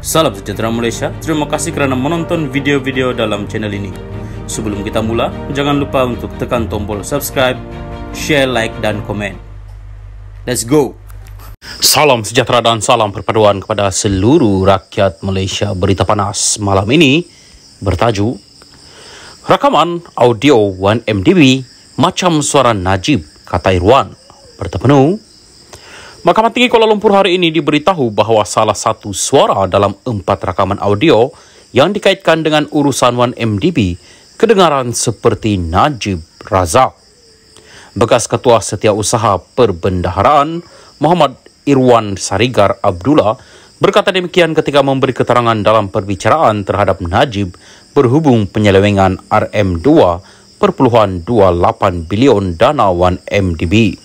Salam sejahtera Malaysia, terima kasih kerana menonton video-video dalam channel ini. Sebelum kita mula, jangan lupa untuk tekan tombol subscribe, share, like dan komen. Let's go! Salam sejahtera dan salam perpaduan kepada seluruh rakyat Malaysia. Berita panas malam ini bertajuk Rakaman audio 1MDB macam suara Najib, kata Irwan. Berita penuh. Mahkamah Tinggi Kuala Lumpur hari ini diberitahu bahawa salah satu suara dalam 4 rakaman audio yang dikaitkan dengan urusan 1MDB kedengaran seperti Najib Razak. Bekas Ketua Setiausaha Perbendaharaan Muhammad Irwan Sarigar Abdullah berkata demikian ketika memberi keterangan dalam perbicaraan terhadap Najib berhubung penyelewengan RM2.28 bilion dana 1MDB.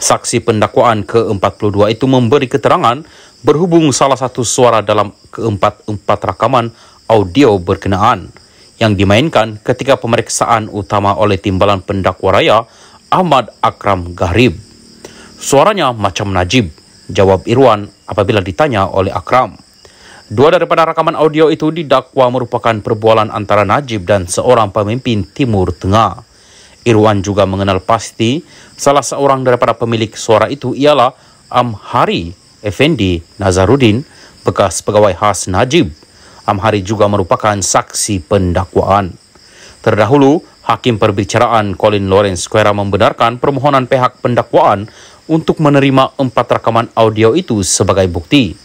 Saksi pendakwaan ke-42 itu memberi keterangan berhubung salah satu suara dalam keempat rakaman audio berkenaan yang dimainkan ketika pemeriksaan utama oleh Timbalan Pendakwa Raya Ahmad Akram Gharib. Suaranya macam Najib, jawab Irwan apabila ditanya oleh Akram. Dua daripada rakaman audio itu didakwa merupakan perbualan antara Najib dan seorang pemimpin Timur Tengah. Irwan juga mengenal pasti salah seorang daripada pemilik suara itu ialah Amhari Effendi Nazaruddin, bekas pegawai khas Najib. Amhari juga merupakan saksi pendakwaan. Terdahulu, Hakim Perbicaraan Colin Lawrence Square membenarkan permohonan pihak pendakwaan untuk menerima 4 rakaman audio itu sebagai bukti.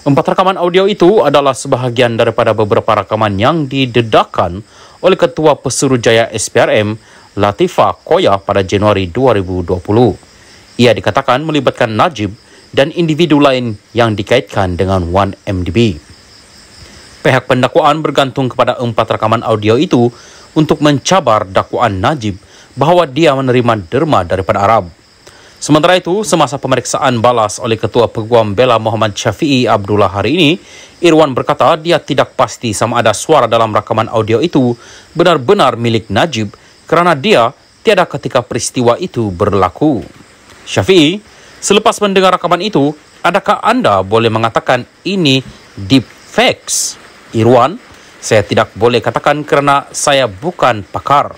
4 rakaman audio itu adalah sebahagian daripada beberapa rakaman yang didedahkan oleh Ketua Pesuruhjaya SPRM Latifah Koya pada Januari 2020. Ia dikatakan melibatkan Najib dan individu lain yang dikaitkan dengan 1MDB. Pihak pendakwaan bergantung kepada 4 rakaman audio itu untuk mencabar dakwaan Najib bahawa dia menerima derma daripada Arab. Sementara itu, semasa pemeriksaan balas oleh Ketua Peguam Bela Muhammad Syafiee Abdullah hari ini, Irwan berkata dia tidak pasti sama ada suara dalam rakaman audio itu benar-benar milik Najib kerana dia tiada ketika peristiwa itu berlaku. Syafiee, selepas mendengar rakaman itu, adakah anda boleh mengatakan ini deepfakes? Irwan, saya tidak boleh katakan kerana saya bukan pakar.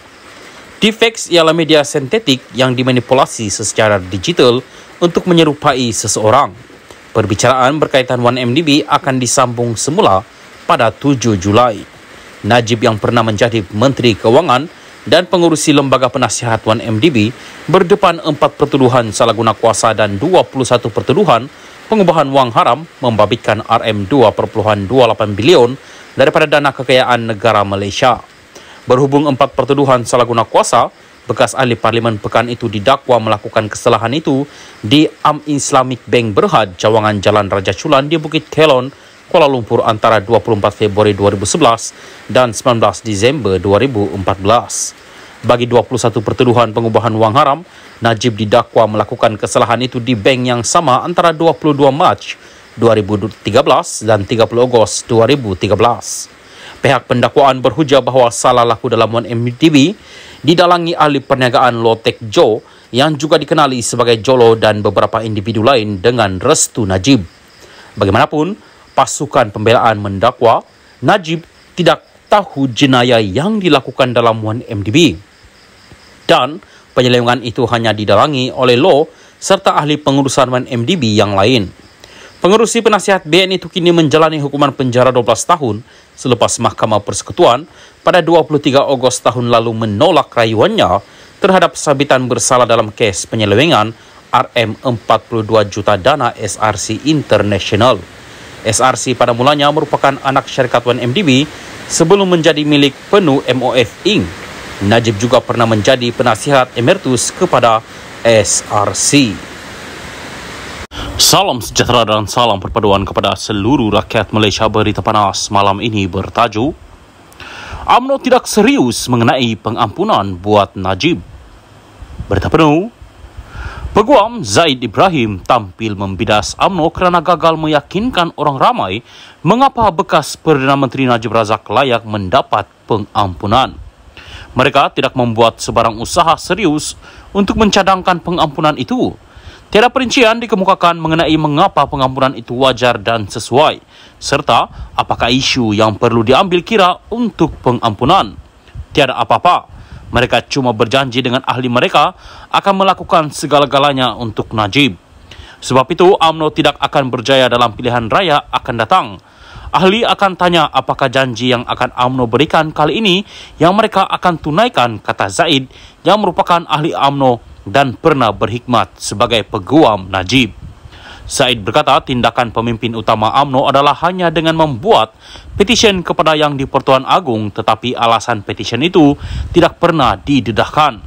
Deepfakes ialah media sintetik yang dimanipulasi secara digital untuk menyerupai seseorang. Perbicaraan berkaitan 1MDB akan disambung semula pada 7 Julai. Najib yang pernah menjadi Menteri Kewangan dan pengurusi Lembaga Penasihat 1MDB berdepan 4 pertuduhan salah guna kuasa dan 21 pertuduhan pengubahan wang haram membabitkan RM2.28 bilion daripada dana kekayaan negara Malaysia. Berhubung 4 pertuduhan salah guna kuasa, bekas ahli Parlimen Pekan itu didakwa melakukan kesalahan itu di Islamic Bank Berhad, Cawangan Jalan Raja Chulan di Bukit Kelon, Kuala Lumpur antara 24 Februari 2011 dan 19 Disember 2014. Bagi 21 pertuduhan pengubahan wang haram, Najib didakwa melakukan kesalahan itu di bank yang sama antara 22 Mac 2013 dan 30 Ogos 2013. Pihak pendakwaan berhujah bahawa salah laku dalam 1MDB didalangi ahli perniagaan Lotek Jo yang juga dikenali sebagai Jolo dan beberapa individu lain dengan restu Najib. Bagaimanapun, pasukan pembelaan mendakwa Najib tidak tahu jenayah yang dilakukan dalam 1MDB dan penyelewengan itu hanya didalangi oleh Law serta ahli pengurusan 1MDB yang lain. Pengurusi penasihat BN itu kini menjalani hukuman penjara 12 tahun selepas Mahkamah Persekutuan pada 23 Ogos tahun lalu menolak rayuannya terhadap sabitan bersalah dalam kes penyelewengan RM42 juta dana SRC International. SRC pada mulanya merupakan anak syarikat 1MDB sebelum menjadi milik penuh MOF Inc. Najib juga pernah menjadi penasihat emeritus kepada SRC. Salam sejahtera dan salam perpaduan kepada seluruh rakyat Malaysia. Berita panas malam ini bertajuk UMNO tidak serius mengenai pengampunan buat Najib. Berita penuh. Peguam Zaid Ibrahim tampil membidas UMNO kerana gagal meyakinkan orang ramai mengapa bekas Perdana Menteri Najib Razak layak mendapat pengampunan. Mereka tidak membuat sebarang usaha serius untuk mencadangkan pengampunan itu. Tiada perincian dikemukakan mengenai mengapa pengampunan itu wajar dan sesuai, serta apakah isu yang perlu diambil kira untuk pengampunan. Tiada apa-apa. Mereka cuma berjanji dengan ahli mereka akan melakukan segala-galanya untuk Najib. Sebab itu, UMNO tidak akan berjaya dalam pilihan raya akan datang. Ahli akan tanya apakah janji yang akan UMNO berikan kali ini yang mereka akan tunaikan, kata Zaid yang merupakan ahli UMNO dan pernah berkhidmat sebagai peguam Najib. Zaid berkata tindakan pemimpin utama UMNO adalah hanya dengan membuat petisyen kepada Yang di-Pertuan Agong, tetapi alasan petisyen itu tidak pernah didedahkan.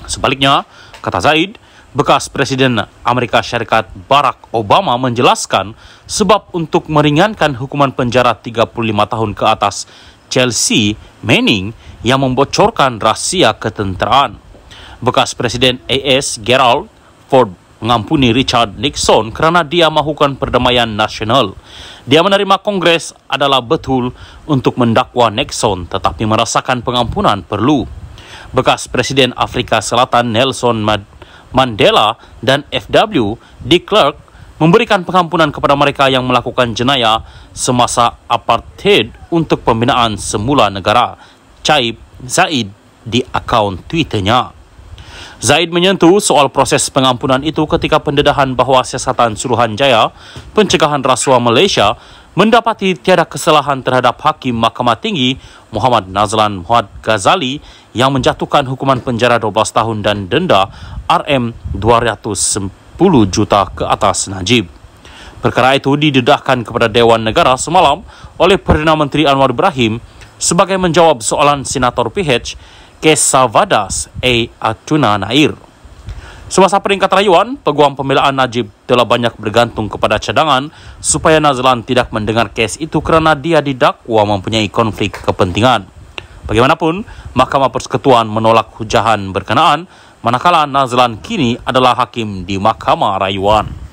Sebaliknya, kata Zaid, bekas Presiden Amerika Syarikat Barack Obama menjelaskan sebab untuk meringankan hukuman penjara 35 tahun ke atas Chelsea Manning yang membocorkan rahasia ketenteraan. Bekas Presiden AS Gerald Ford mengampuni Richard Nixon kerana dia mahukan perdamaian nasional. Dia menerima Kongres adalah betul untuk mendakwa Nixon, tetapi merasakan pengampunan perlu. Bekas Presiden Afrika Selatan Nelson Mandela dan FW de Klerk memberikan pengampunan kepada mereka yang melakukan jenayah semasa apartheid untuk pembinaan semula negara, caib Zaid di akaun Twitternya. Zaid menyentuh soal proses pengampunan itu ketika pendedahan bahawa Siasatan Suruhanjaya Pencegahan Rasuah Malaysia mendapati tiada kesalahan terhadap Hakim Mahkamah Tinggi Muhammad Nazlan Muhammad Ghazali yang menjatuhkan hukuman penjara 12 tahun dan denda RM210 juta ke atas Najib. Perkara itu didedahkan kepada Dewan Negara semalam oleh Perdana Menteri Anwar Ibrahim sebagai menjawab soalan Senator PH Kesavadas Atuna Nair. Semasa peringkat rayuan, peguam pembelaan Najib telah banyak bergantung kepada cadangan supaya Nazlan tidak mendengar kes itu kerana dia didakwa mempunyai konflik kepentingan. Bagaimanapun, Mahkamah Persekutuan menolak hujahan berkenaan, manakala Nazlan kini adalah hakim di Mahkamah Rayuan.